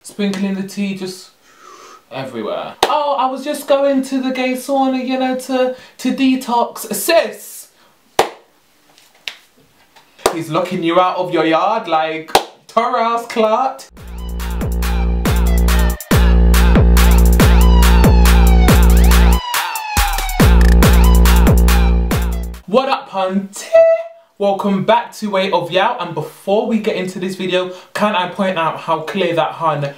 Sprinkling the tea just everywhere. Oh, I was just going to the gay sauna, you know, to detox. Sis! He's locking you out of your yard like Taras Clot. What up, hunty? Welcome back to Way of Yao, and before we get into this video, can I point out how clear that hun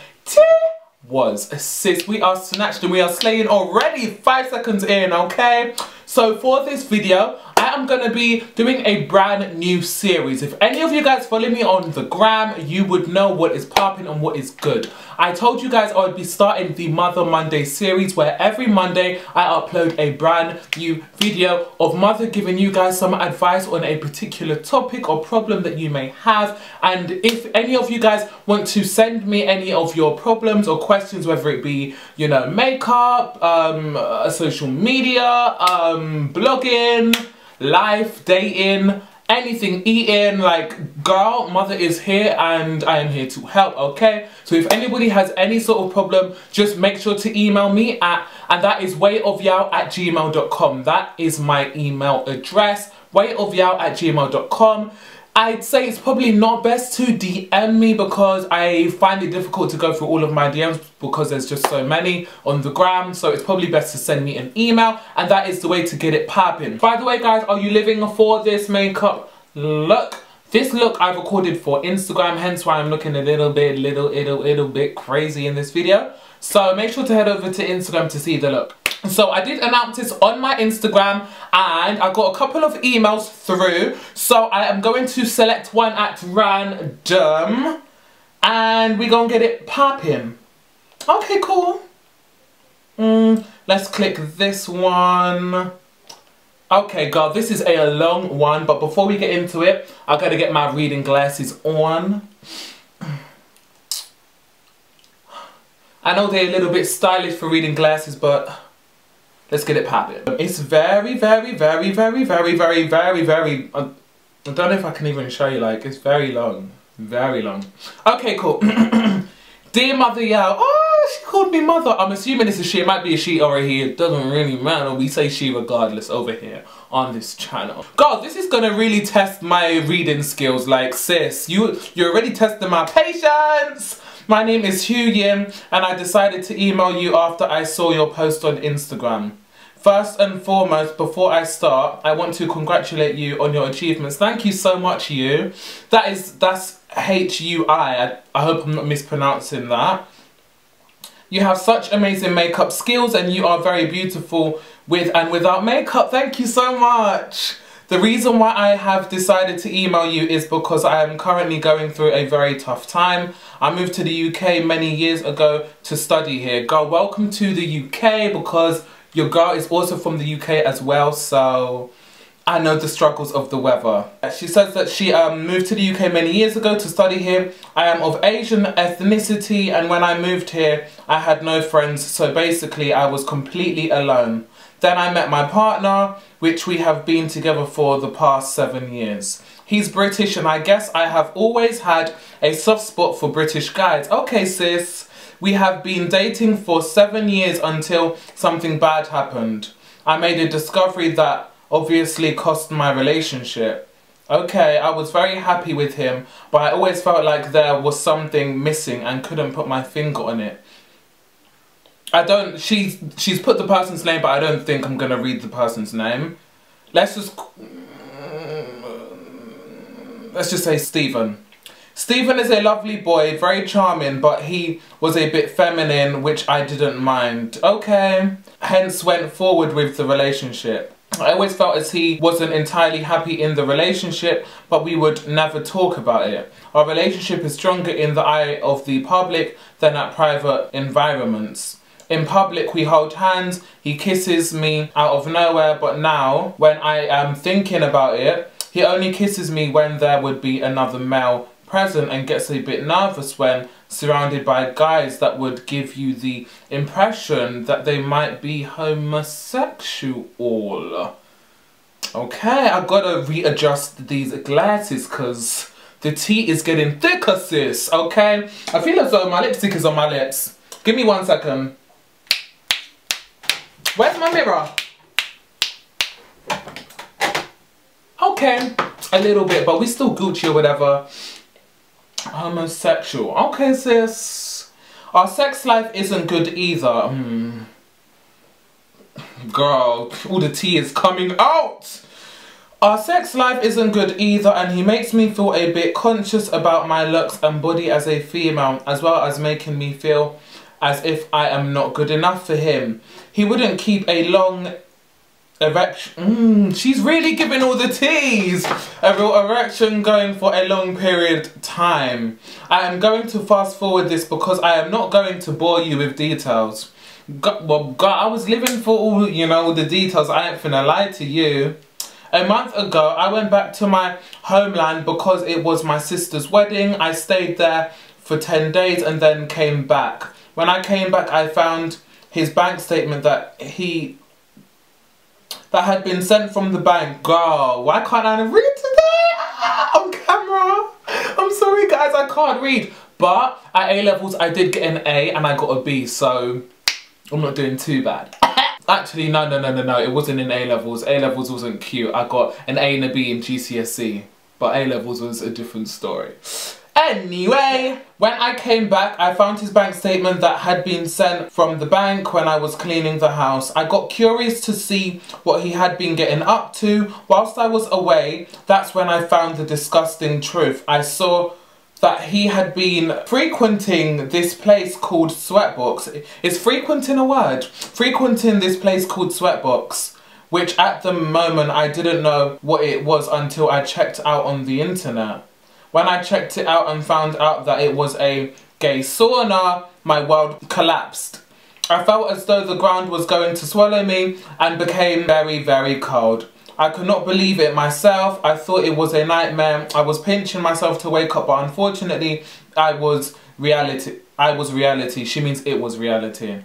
was? Sis, we are snatched and we are slaying already 5 seconds in, okay? So for this video, I am going to be doing a brand new series. If any of you guys follow me on the gram, you would know what is popping and what is good. I told you guys I would be starting the Mother Monday series, where every Monday I upload a brand new video of Mother giving you guys some advice on a particular topic or problem that you may have. And if any of you guys want to send me any of your problems or questions, whether it be, you know, makeup, social media, blogging, life, dating, anything, eating, like, girl, Mother is here and I am here to help, okay? So if anybody has any sort of problem, just make sure to email me and that is wayofyao@gmail.com. That is my email address, wayofyao@gmail.com. I'd say it's probably not best to DM me because I find it difficult to go through all of my DMs because there's just so many on the gram. So it's probably best to send me an email, and that is the way to get it popping. By the way, guys, are you living for this makeup look? This look I recorded for Instagram, hence why I'm looking a little bit crazy in this video. So make sure to head over to Instagram to see the look. So I did announce this on my Instagram and I got a couple of emails through. So I am going to select one at random and we're gonna get it popping. Okay, cool. Let's click this one. Okay, girl, this is a long one, but before we get into it, I gotta get my reading glasses on. I know they're a little bit stylish for reading glasses, but let's get it popping. It's very, I don't know if I can even show you, like, it's very long. Very long. Okay, cool. Dear Mother Yao. Oh, she called me Mother. I'm assuming it's a she. It might be a she or a he. It doesn't really matter. We say she regardless over here on this channel. God, this is gonna really test my reading skills. Like, sis, you're already testing my patience. My name is Hugh Yim, and I decided to email you after I saw your post on Instagram. First and foremost, before I start, I want to congratulate you on your achievements. Thank you so much, Hugh. That's H-U-I. I hope I'm not mispronouncing that. You have such amazing makeup skills, and you are very beautiful with and without makeup. Thank you so much. The reason why I have decided to email you is because I am currently going through a very tough time. I moved to the UK many years ago to study here. Girl, welcome to the UK, because your girl is also from the UK as well, so I know the struggles of the weather. She says that she moved to the UK many years ago to study here. I am of Asian ethnicity, and when I moved here, I had no friends, so basically I was completely alone. Then I met my partner, which we have been together for the past 7 years. He's British, and I guess I have always had a soft spot for British guys. Okay, sis. We have been dating for 7 years until something bad happened. I made a discovery that obviously cost my relationship. Okay, I was very happy with him, but I always felt like there was something missing and couldn't put my finger on it. She's put the person's name, but I don't think I'm gonna read the person's name. Let's just say Stephen. Stephen is a lovely boy, very charming, but he was a bit feminine, which I didn't mind. Okay. Hence went forward with the relationship. I always felt as he wasn't entirely happy in the relationship, but we would never talk about it. Our relationship is stronger in the eye of the public than at private environments. In public, we hold hands, he kisses me out of nowhere, but now, when I am thinking about it, he only kisses me when there would be another male present and gets a bit nervous when surrounded by guys that would give you the impression that they might be homosexual. Okay, I've got to readjust these glasses because The tea is getting thicker, sis, okay? I feel as though my lipstick is on my lips. Give me 1 second. Where's my mirror? Okay, a little bit, but we still Gucci or whatever. Homosexual. Okay, sis. Our sex life isn't good either. Girl, all the tea is coming out. Our sex life isn't good either, and he makes me feel a bit conscious about my looks and body as a female, as well as making me feel as if I am not good enough for him. He wouldn't keep a long erection. She's really giving all the teas. A real erection going for a long period of time. I am going to fast forward this because I am not going to bore you with details. God, I was living for all, you know, the details. I ain't finna lie to you. A month ago, I went back to my homeland because it was my sister's wedding. I stayed there for 10 days and then came back. When I came back, I found his bank statement that had been sent from the bank. Girl, why can't I read today on camera? I'm sorry guys, I can't read. But at A-levels, I did get an A and I got a B, so I'm not doing too bad. Actually, no, it wasn't in A-levels. A-levels wasn't cute. I got an A and a B in GCSE, but A-levels was a different story. Anyway, when I came back, I found his bank statement that had been sent from the bank when I was cleaning the house. I got curious to see what he had been getting up to. Whilst I was away, that's when I found the disgusting truth. I saw that he had been frequenting this place called Sweatbox. Is frequenting a word? Frequenting this place called Sweatbox, which at the moment I didn't know what it was until I checked out on the internet. When I checked it out and found out that it was a gay sauna, my world collapsed. I felt as though the ground was going to swallow me and became very, very cold. I could not believe it myself. I thought it was a nightmare. I was pinching myself to wake up, but unfortunately, I was reality. She means it was reality.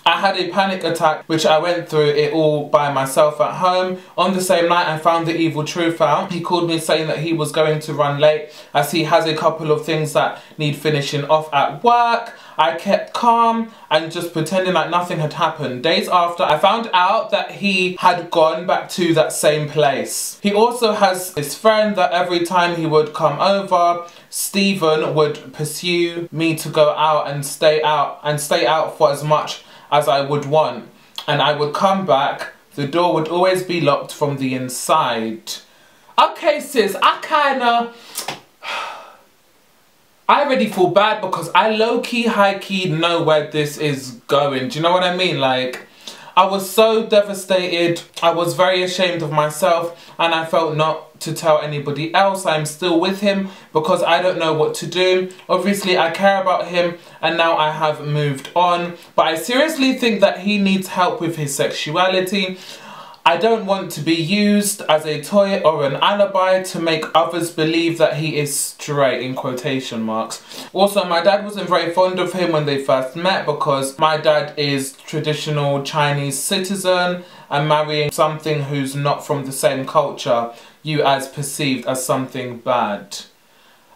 I had a panic attack, which I went through it all by myself at home. On the same night, I found the evil truth out. He called me saying that he was going to run late as he has a couple of things that need finishing off at work. I kept calm and just pretending like nothing had happened. Days after, I found out that he had gone back to that same place. He also has this friend that every time he would come over, Stephen would pursue me to go out and stay out for as much as I would want, and I would come back, the door would always be locked from the inside. Okay sis, I already feel bad because I low-key, high-key know where this is going. Do you know what I mean? Like, I was so devastated, I was very ashamed of myself, and I felt not to tell anybody else. I'm still with him because I don't know what to do. Obviously, I care about him and now I have moved on, but I seriously think that he needs help with his sexuality. I don't want to be used as a toy or an alibi to make others believe that he is straight, in quotation marks. Also, my dad wasn't very fond of him when they first met because my dad is traditional Chinese citizen, and marrying something who's not from the same culture, you as perceived as something bad.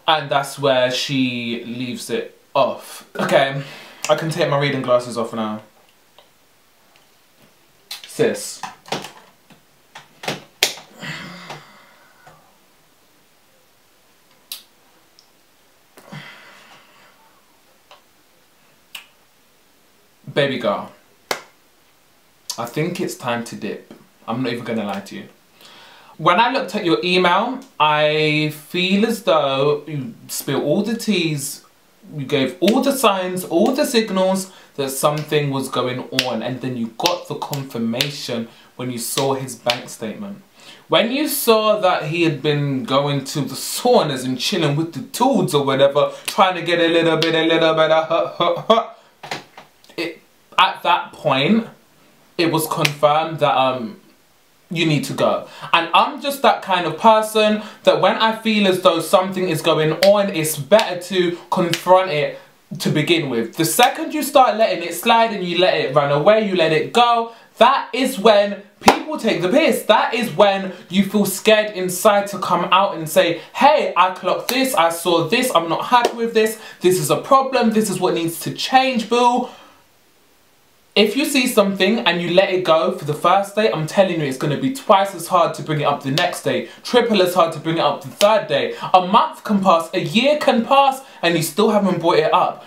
And that's where she leaves it off. Okay, I can take my reading glasses off now. Sis. Baby girl, I think it's time to dip. I'm not even gonna lie to you. When I looked at your email, I feel as though you spilled all the teas, you gave all the signs, all the signals that something was going on, and then you got the confirmation when you saw his bank statement. When you saw that he had been going to the saunas and chilling with the dudes or whatever, trying to get a little bit of at that point, it was confirmed that you need to go. And I'm just that kind of person that when I feel as though something is going on, it's better to confront it to begin with. The second you start letting it slide and you let it run away, you let it go, that is when people will take the piss. That is when you feel scared inside to come out and say, hey, I clocked this, I saw this, I'm not happy with this is a problem, this is what needs to change, boo. If you see something and you let it go for the first day, I'm telling you it's going to be twice as hard to bring it up the next day, triple as hard to bring it up the third day. A month can pass, a year can pass, and you still haven't brought it up.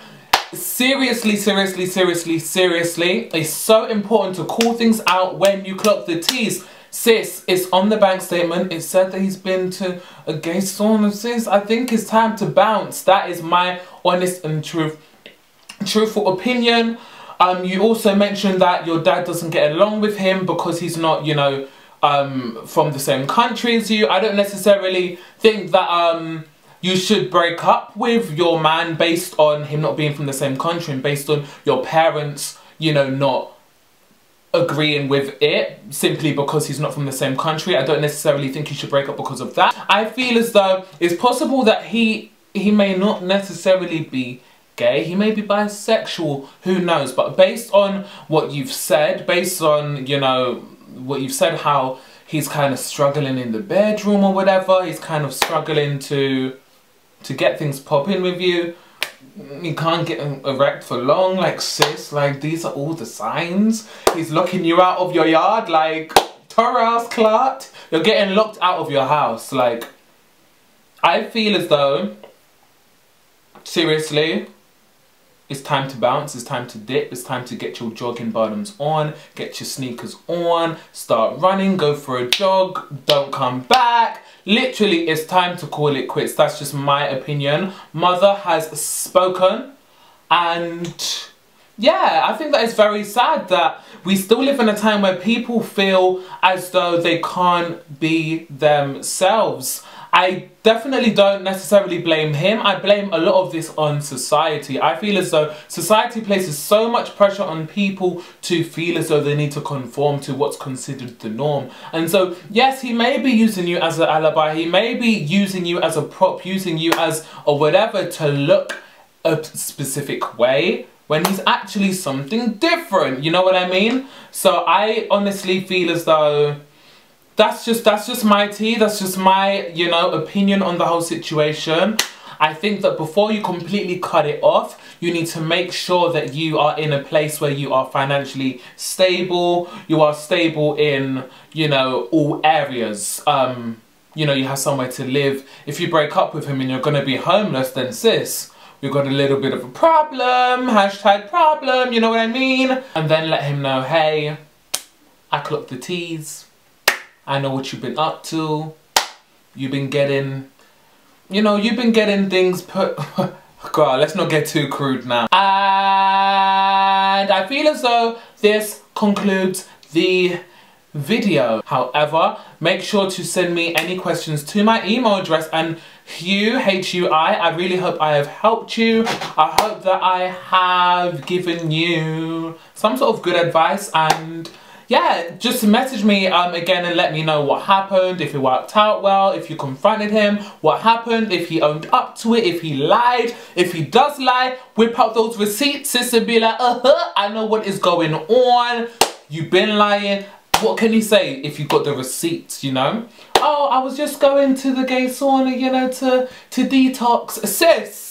Seriously, seriously, seriously, seriously, it's so important to call things out when you clock the T's. Sis, it's on the bank statement. It said that he's been to a gay sauna. Sis, I think it's time to bounce. That is my honest and truthful opinion. You also mentioned that your dad doesn't get along with him because he's not, you know, from the same country as you. I don't necessarily think that you should break up with your man based on him not being from the same country and based on your parents, you know, not agreeing with it simply because he's not from the same country. I don't necessarily think you should break up because of that. I feel as though it's possible that he may not necessarily be gay, he may be bisexual, who knows, but based on what you've said, based on, you know, what you've said, how he's kind of struggling in the bedroom or whatever, he's kind of struggling to get things popping with you. You can't get erect for long, like, sis, like, these are all the signs. He's locking you out of your yard, like, Taurus clot. You're getting locked out of your house, like, I feel as though, seriously, it's time to bounce, it's time to dip, it's time to get your jogging bottoms on, get your sneakers on, start running, go for a jog, don't come back. Literally, it's time to call it quits. That's just my opinion. Mother has spoken, and yeah, I think that is very sad that we still live in a time where people feel as though they can't be themselves. I definitely don't necessarily blame him. I blame a lot of this on society. I feel as though society places so much pressure on people to feel as though they need to conform to what's considered the norm. And so, yes, he may be using you as an alibi. He may be using you as a prop, using you as or whatever to look a specific way when he's actually something different. You know what I mean? So I honestly feel as though that's just my tea, that's just my, you know, opinion on the whole situation. I think that before you completely cut it off, you need to make sure that you are in a place where you are financially stable, you are stable in, you know, all areas. You know, you have somewhere to live. If you break up with him and you're going to be homeless, then sis, we've got a little bit of a problem, hashtag problem, you know what I mean? And then let him know, hey, I clocked the T's. I know what you've been up to. You've been getting, you know, you've been getting things put... God, let's not get too crude now. And I feel as though this concludes the video. However, make sure to send me any questions to my email address, and Hugh, H-U-I, I really hope I have helped you. I hope that I have given you some sort of good advice, and yeah, just message me again and let me know what happened, if it worked out well, if you confronted him, what happened, if he owned up to it, if he lied. If he does lie, whip out those receipts, sis, and be like, I know what is going on. You've been lying. What can you say if you got the receipts, you know? Oh, I was just going to the gay sauna, you know, to detox. Sis,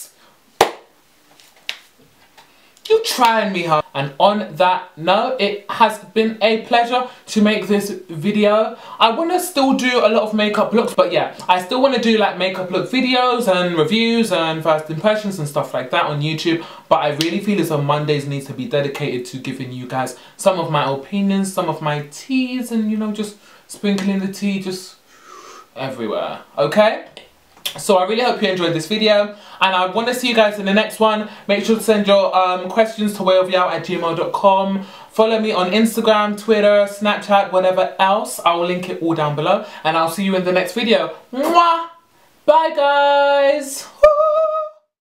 you trying me hard. And on that note, it has been a pleasure to make this video. I want to still do a lot of makeup looks, but yeah, I still want to do like makeup look videos and reviews and first impressions and stuff like that on YouTube. But I really feel as though Mondays needs to be dedicated to giving you guys some of my opinions, some of my teas, and, you know, just sprinkling the tea just everywhere, okay? So I really hope you enjoyed this video, and I want to see you guys in the next one. Make sure to send your questions to wayofyow@gmail.com. Follow me on Instagram, Twitter, Snapchat, whatever else. I will link it all down below, and I'll see you in the next video. Mwah! Bye guys! Woo!